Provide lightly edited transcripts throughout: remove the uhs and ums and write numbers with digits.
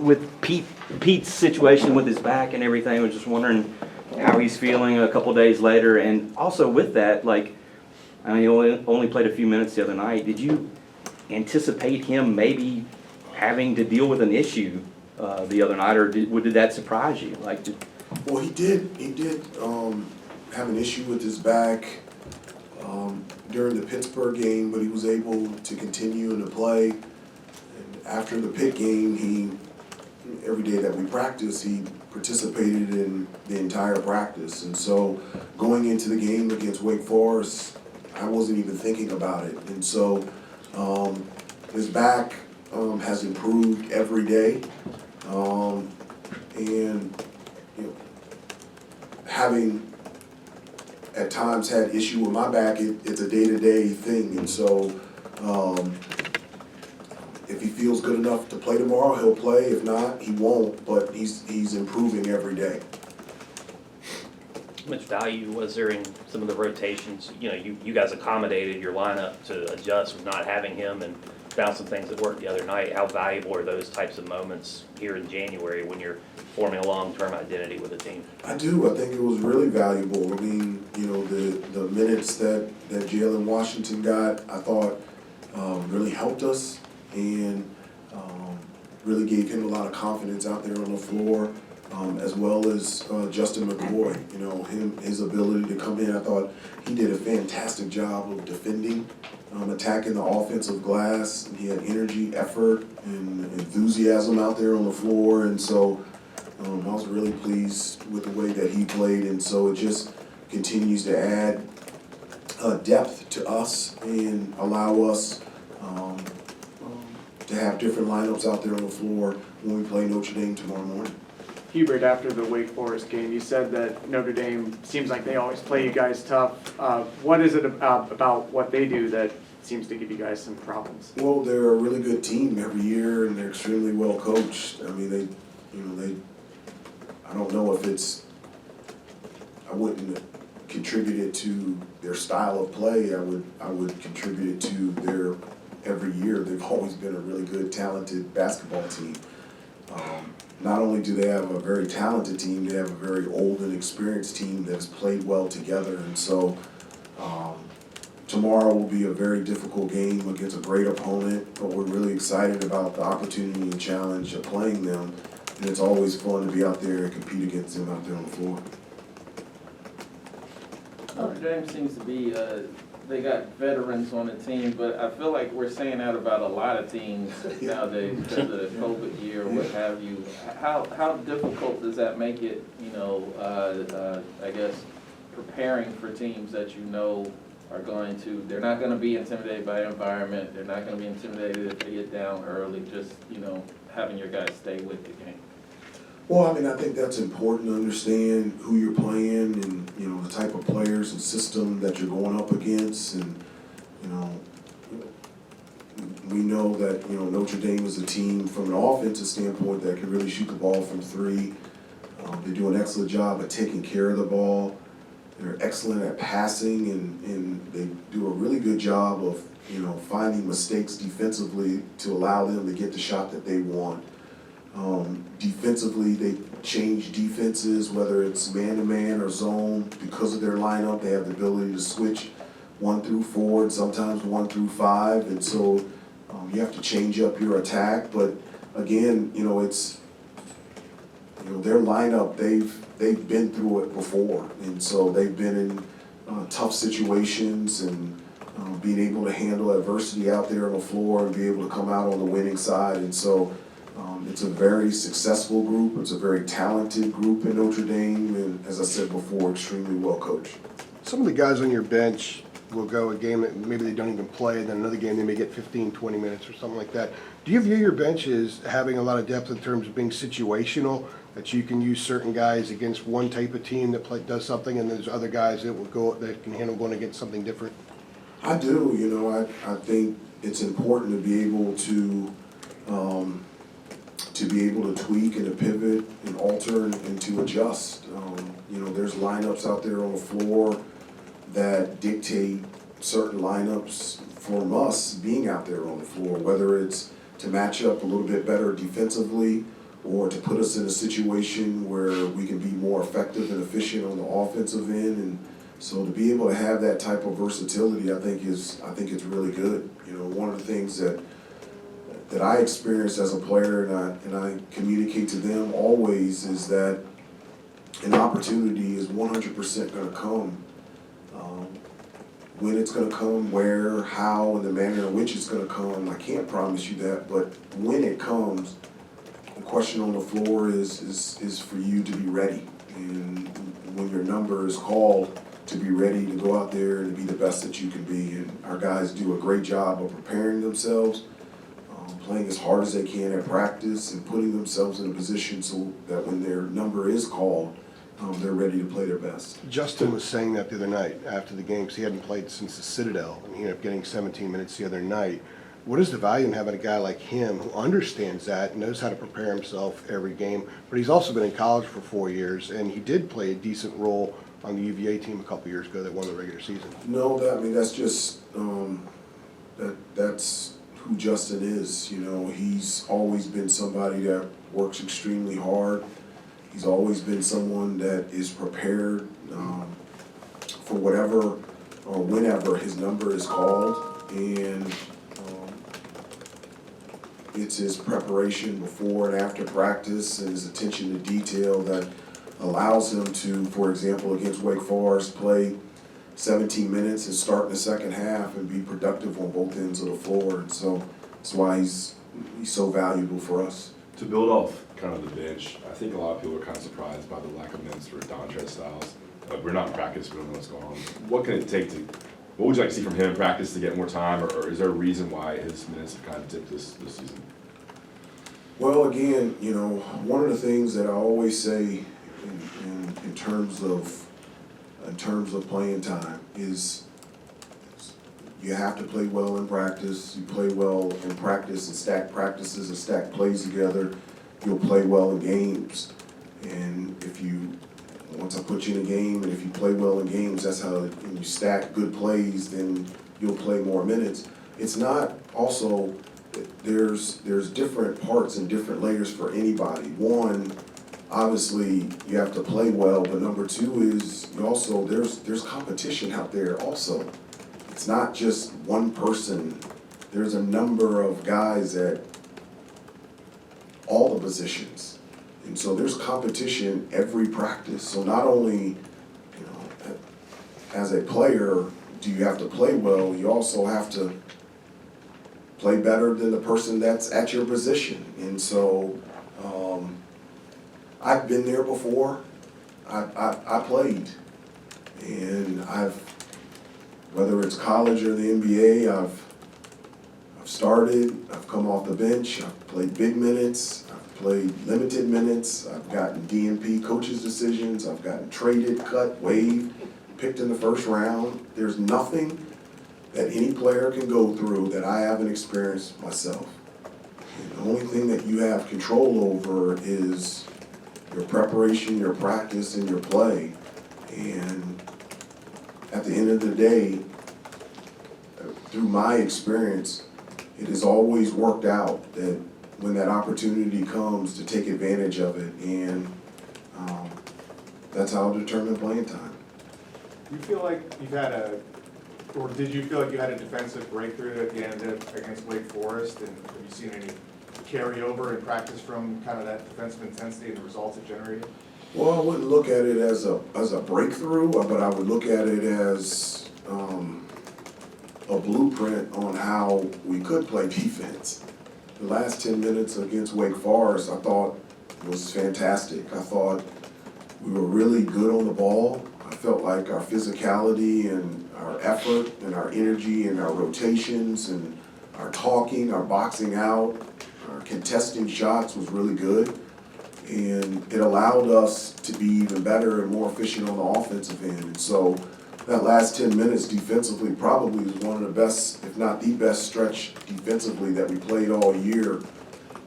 with Pete's situation with his back and everything, I was just wondering how he's feeling a couple days later, and also with that, like, I mean, he only played a few minutes the other night. Did you anticipate him maybe having to deal with an issue the other night, or did that surprise you? Like, Well, he did have an issue with his back during the Pittsburgh game, but he was able to continue to play. And after the Pitt game, every day that we practiced, he participated in the entire practice. And so going into the game against Wake Forest, I wasn't even thinking about it. And so his back has improved every day. And you know, having at times had issue with my back, it's a day-to-day thing. And so if he feels good enough to play tomorrow, he'll play. If not, he won't, but he's improving every day. How much value was there in some of the rotations? You know, you guys accommodated your lineup to adjust with not having him and found some things that worked the other night. How valuable are those types of moments here in January when you're forming a long-term identity with a team? I do. I think it was really valuable. I mean, you know, the minutes that Jalen Washington got, I thought really helped us and really gave him a lot of confidence out there on the floor, as well as Justin McCoy. You know, his ability to come in, I thought he did a fantastic job of defending, attacking the offensive glass. He had energy, effort, and enthusiasm out there on the floor, and so I was really pleased with the way that he played, and so it just continues to add depth to us and allow us to have different lineups out there on the floor when we play Notre Dame tomorrow morning. Hubert, after the Wake Forest game, you said that Notre Dame seems like they always play you guys tough. What is it about what they do that seems to give you guys some problems? Well, they're a really good team every year, and they're extremely well coached. I mean, I don't know if I wouldn't contribute it to their style of play. I would contribute it to their every year. They've always been a really good, talented basketball team. Not only do they have a very talented team, they have a very old and experienced team that has played well together. And so tomorrow will be a very difficult game against a great opponent, but we're really excited about the opportunity and challenge of playing them. And it's always fun to be out there and compete against them out there on the floor. Notre Dame seems to be, they got veterans on the team, but I feel like we're saying that about a lot of teams nowadays because of the COVID year or what have you. How difficult does that make it, you know, I guess, preparing for teams that you know are going to, they're not going to be intimidated by the environment, they're not going to be intimidated if they get down early, just, you know, having your guys stay with the game? Well, I mean, I think that's important to understand who you're playing and, you know, the type of players and system that you're going up against. And, you know, we know that, you know, Notre Dame is a team from an offensive standpoint that can really shoot the ball from three. They do an excellent job at taking care of the ball. They're excellent at passing, and they do a really good job of, you know, finding mistakes defensively to allow them to get the shot that they want. Defensively, they change defenses, whether it's man-to-man or zone. Because of their lineup, they have the ability to switch 1 through 4 and sometimes 1 through 5, and so you have to change up your attack. But again, you know, it's, you know, their lineup, they've been through it before, and so they've been in tough situations and being able to handle adversity out there on the floor and be able to come out on the winning side. And so it's a very successful group. It's a very talented group in Notre Dame, and as I said before, extremely well coached. Some of the guys on your bench will go a game that maybe they don't even play, and then another game they may get 15, 20 minutes or something like that. Do you view your bench as having a lot of depth in terms of being situational, that you can use certain guys against one type of team that does something, and there's other guys that will go that can handle going against something different? I do. You know, I think it's important to be able to tweak and to pivot and alter and to adjust. You know, there's lineups out there on the floor that dictate certain lineups from us being out there on the floor, whether it's to match up a little bit better defensively or to put us in a situation where we can be more effective and efficient on the offensive end. And so to be able to have that type of versatility, I think it's really good. You know, one of the things that I experience as a player, and I communicate to them always, is that an opportunity is 100% going to come. When it's going to come, where, how, and the manner in which it's going to come, I can't promise you that. But when it comes, the question on the floor is for you to be ready. And when your number is called, to be ready to go out there and be the best that you can be. And our guys do a great job of preparing themselves, playing as hard as they can at practice, and putting themselves in a position so that when their number is called, they're ready to play their best. Justin was saying that the other night after the game, 'cause he hadn't played since the Citadel, and he ended up getting 17 minutes the other night. What is the value in having a guy like him who understands that, knows how to prepare himself every game, but he's also been in college for 4 years, and he did play a decent role on the UVA team a couple years ago that won the regular season? No, that's just that's who Justin is. You know, he's always been somebody that works extremely hard. He's always been someone that is prepared for whatever or whenever his number is called, and it's his preparation before and after practice and his attention to detail that allows him to, for example, against Wake Forest, play 17 minutes and start in the second half and be productive on both ends of the floor. And so that's why he's so valuable for us. To build off kind of the bench, I think a lot of people are kind of surprised by the lack of minutes for Dontrez Styles. We're not in practice, we don't know what's going on. What can it take to, what would you like to see from him in practice to get more time, or is there a reason why his minutes have kind of dipped this season? Well, again, you know, one of the things that I always say in terms of playing time is you have to play well in practice. You play well in practice and stack practices and stack plays together, you'll play well in games. And once I put you in a game, and if you play well in games, that's how, when you stack good plays, then you'll play more minutes. It's not also, there's different parts and different layers for anybody. One, obviously, you have to play well, but number two is you also, there's competition out there also. It's not just one person. There's a number of guys at all the positions. And so there's competition every practice. So not only, you know, as a player, do you have to play well, you also have to play better than the person that's at your position. And so I've been there before. I played. And whether it's college or the NBA, I've started, I've come off the bench, I've played big minutes, I've played limited minutes, I've gotten DNP coaches' decisions, I've gotten traded, cut, waived, picked in the first round. There's nothing that any player can go through that I haven't experienced myself. And the only thing that you have control over is your preparation, your practice, and your play. And at the end of the day, through my experience, it has always worked out that when that opportunity comes to take advantage of it, and that's how I'll determine playing time. Do you feel like you've had or did you feel like you had a defensive breakthrough at the end against Wake Forest, and have you seen any carryover in practice from kind of that defensive intensity and the results it generated? Well, I wouldn't look at it as a breakthrough, but I would look at it as a blueprint on how we could play defense. The last 10 minutes against Wake Forest, I thought was fantastic. I thought we were really good on the ball. I felt like our physicality and our effort and our energy and our rotations and our talking, our boxing out, our contesting shots was really good. And it allowed us to be even better and more efficient on the offensive end. And so that last 10 minutes defensively probably was one of the best, if not the best stretch defensively that we played all year.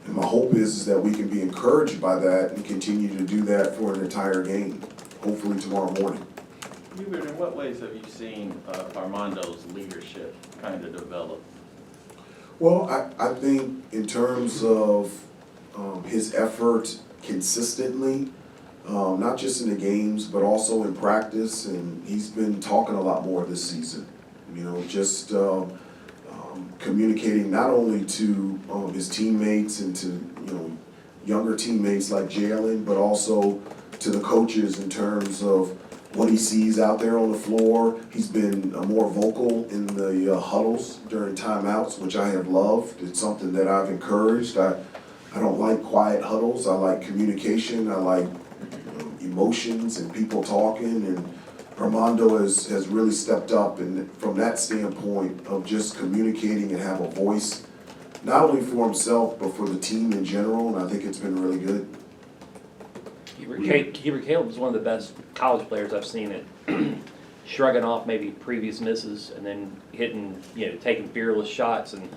And my hope is that we can be encouraged by that and continue to do that for an entire game, hopefully tomorrow morning. Hubert, in what ways have you seen Armando's leadership kind of develop? Well, I think in terms of his effort consistently, not just in the games, but also in practice, and he's been talking a lot more this season. You know, just communicating not only to his teammates and to, you know, younger teammates like Jalen, but also to the coaches in terms of what he sees out there on the floor. He's been more vocal in the huddles during timeouts, which I have loved. It's something that I've encouraged. I don't like quiet huddles. I like communication. I like emotions and people talking. And Armando has really stepped up, and from that standpoint of just communicating and have a voice, not only for himself, but for the team in general, and I think it's been really good. Hubert Caleb is one of the best college players I've seen it shrugging off maybe previous misses and then hitting, you know, taking fearless shots and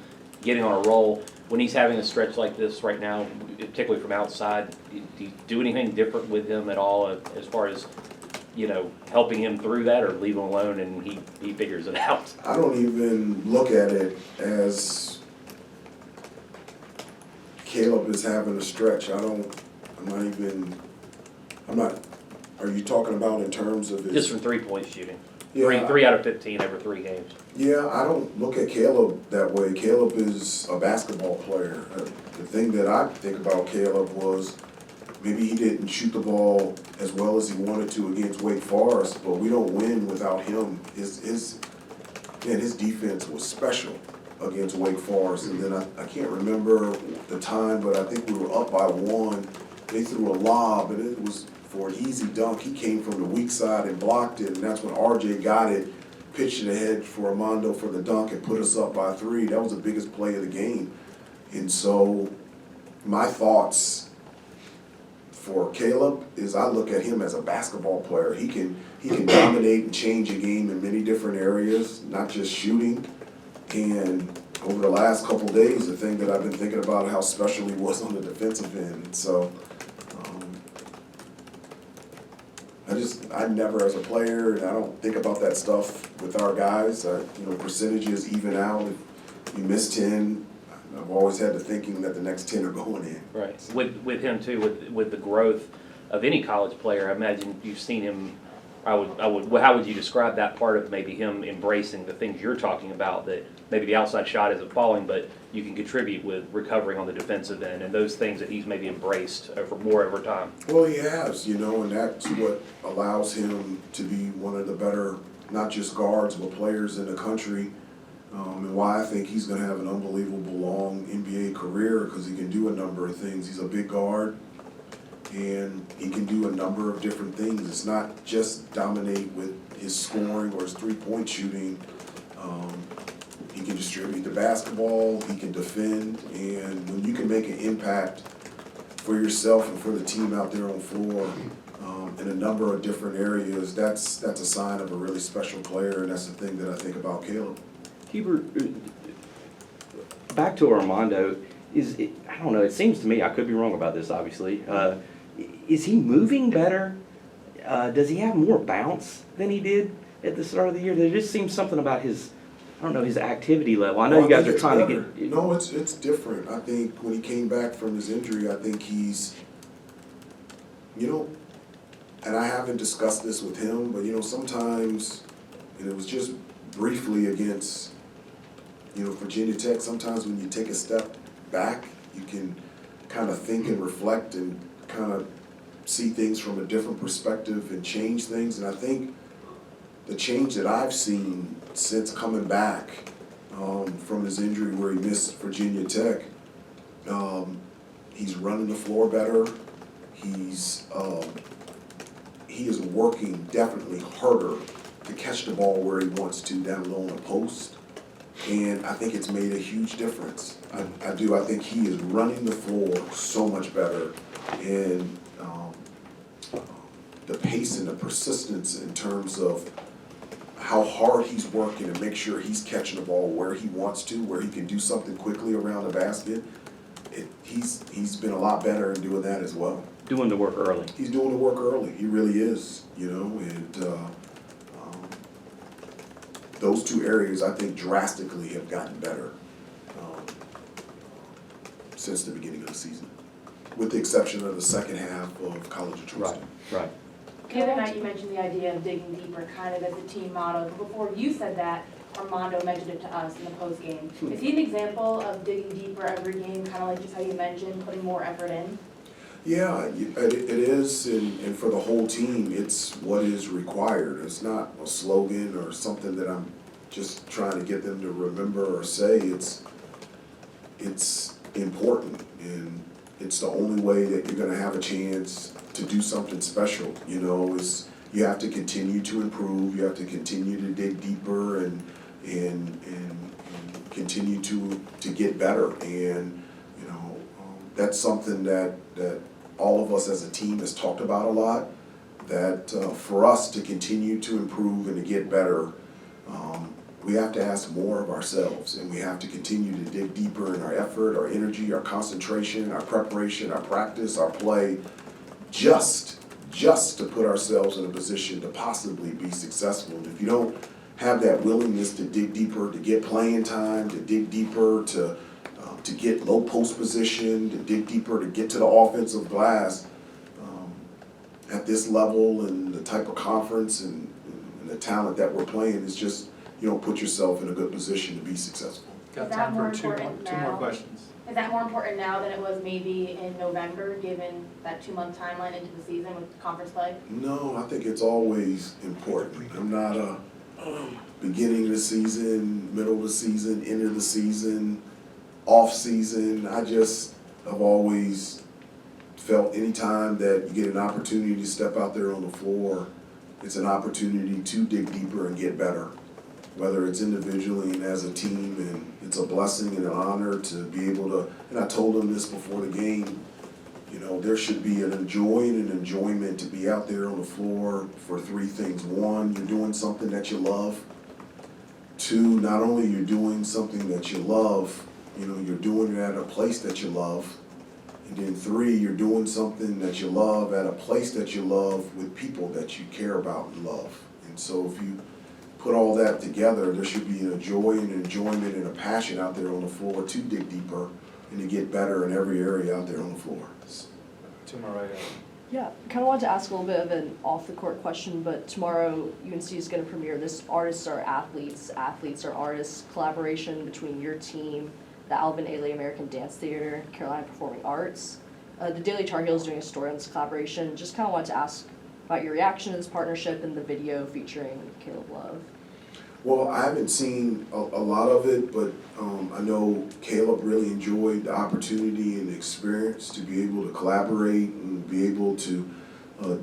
getting on a roll. When he's having a stretch like this right now, particularly from outside, do you do anything different with him at all as far as, you know, helping him through that, or leave him alone and he figures it out? I don't even look at it as Caleb is having a stretch. I'm not, are you talking about in terms of his? Just from 3-point shooting. Yeah, Three out of 15 over 3 games. Yeah, I don't look at Caleb that way. Caleb is a basketball player. The thing that I think about Caleb was maybe he didn't shoot the ball as well as he wanted to against Wake Forest, but we don't win without him. His defense was special against Wake Forest, and then I can't remember the time, but I think we were up by 1. They threw a lob, and it was for an easy dunk. He came from the weak side and blocked it, and that's when RJ got it, pitched it ahead for Armando for the dunk and put us up by 3. That was the biggest play of the game. And so my thoughts for Caleb is I look at him as a basketball player. He can dominate and change a game in many different areas, not just shooting. And over the last couple of days, the thing that I've been thinking about how special he was on the defensive end. So I never, as a player, and I don't think about that stuff with our guys. Percentages even out. If you miss 10, I've always had the thinking that the next 10 are going in. Right. With him too, with the growth of any college player, I imagine you've seen him. How would you describe that part of maybe him embracing the things you're talking about, that maybe the outside shot isn't falling, but you can contribute with recovering on the defensive end, and those things that he's maybe embraced more over time? Well, he has, and that's what allows him to be one of the better, not just guards, but players in the country, and why I think he's going to have an unbelievable long NBA career, because he can do a number of things. He's a big guard, and he can do a number of different things. It's not just dominate with his scoring or his three-point shooting. He can distribute the basketball, he can defend, and when you can make an impact for yourself and for the team out there on the floor in a number of different areas, that's a sign of a really special player, and that's the thing that I think about Caleb. Hubert, back to Armando, I don't know, it seems to me, I could be wrong about this obviously, is he moving better? Does he have more bounce than he did at the start of the year? There just seems something about his activity level. I know you guys are trying to get... No, it's different. I think when he came back from his injury, I think he's, and I haven't discussed this with him, but sometimes, and it was just briefly against, Virginia Tech, sometimes when you take a step back, you can kind of think and reflect and kind of see things from a different perspective and change things. And I think the change that I've seen since coming back from his injury where he missed Virginia Tech, he's running the floor better. He is working definitely harder to catch the ball where he wants to down low on the post. And I think it's made a huge difference. I do. I think he is running the floor so much better. And the pace and the persistence in terms of how hard he's working to make sure he's catching the ball where he wants to, where he can do something quickly around the basket. He's been a lot better in doing that as well. Doing the work early. He's doing the work early. He really is, and those two areas I think drastically have gotten better since the beginning of the season. with the exception of the second half of College of Truiston. Right. The other night you mentioned the idea of digging deeper kind of as a team motto. Before you said that, Armando mentioned it to us in the post game. Is he an example of digging deeper every game, kind of like just how you mentioned, putting more effort in? Yeah, it is, and for the whole team, it's what is required. It's not a slogan or something that I'm just trying to get them to remember or say. It's important, and it's the only way that you're gonna have a chance to do something special, you know, is you have to continue to improve, you have to continue to dig deeper and continue to get better. And, you know, that's something that all of us as a team has talked about a lot, that for us to continue to improve and to get better, we have to ask more of ourselves, and we have to continue to dig deeper in our effort, our energy, our concentration, our preparation, our practice, our play, just to put ourselves in a position to possibly be successful. And if you don't have that willingness to dig deeper, to get playing time, to dig deeper, to get low post position, to dig deeper, to get to the offensive glass, at this level and the type of conference and the talent that we're playing, is just, you don't put yourself in a good position to be successful. Got time for two more questions. Is that more important now than it was maybe in November, given that 2-month timeline into the season with conference play? No, I think it's always important. I'm not a beginning of the season, middle of the season, end of the season, off season. I just have always felt anytime that you get an opportunity to step out there on the floor, it's an opportunity to dig deeper and get better, whether it's individually and as a team. And it's a blessing and an honor to be able to, and I told them this before the game, you know, there should be an enjoyment to be out there on the floor for three things. One, you're doing something that you love. Two, not only you're doing something that you love, you know, you're doing it at a place that you love. And then three, you're doing something that you love at a place that you love with people that you care about and love. And so if you put all that together, there should be a joy and enjoyment and a passion out there on the floor to dig deeper and to get better in every area out there on the floor. Two more right now. Yeah, kind of wanted to ask a little bit of an off-the-court question, but tomorrow UNC is going to premiere this Artists Are Athletes, Athletes Are Artists collaboration between your team, the Alvin Ailey American Dance Theater, Carolina Performing Arts. The Daily Tar Heel is doing a story on this collaboration. Just kind of wanted to ask about your reaction to this partnership and the video featuring Caleb Love. Well, I haven't seen a lot of it, but I know Caleb really enjoyed the opportunity and the experience to be able to collaborate and be able to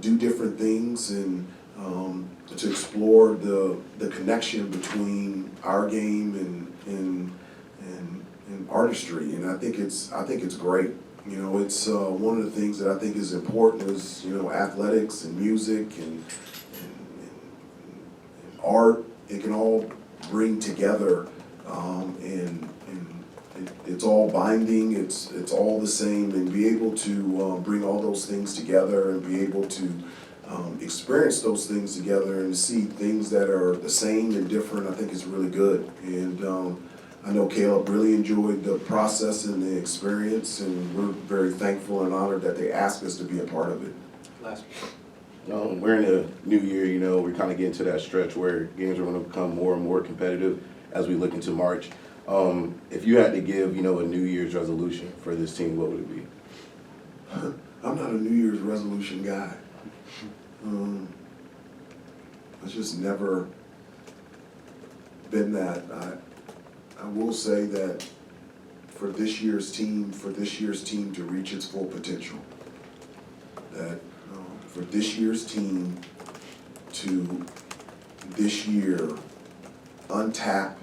do different things and to explore the connection between our game and artistry. And I think it's great. You know, it's one of the things that I think is important is, you know, athletics and music and art. It can all bring together, and it's all binding. It's all the same, and be able to bring all those things together and be able to experience those things together and see things that are the same and different. I think is really good, and I know Caleb really enjoyed the process and the experience, and we're very thankful and honored that they asked us to be a part of it. Last. We're in a new year, you know, we're kind of getting to that stretch where games are going to become more and more competitive as we look into March. If you had to give, you know, a New Year's resolution for this team, what would it be? I'm not a New Year's resolution guy. I've just never been that. I will say that for this year's team to reach its full potential, that for this year's team to this year untap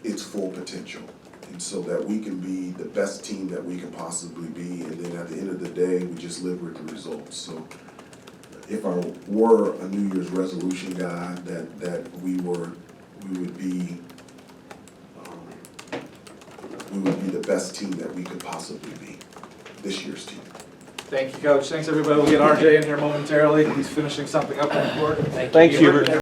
its full potential, and so that we can be the best team that we can possibly be, and then at the end of the day, we just live with the results. So if I were a New Year's resolution guy, that we would be the best team that we could possibly be, this year's team. Thank you, Coach. Thanks, everybody. We'll get RJ in here momentarily. He's finishing something up on the court. Thanks, Hubert.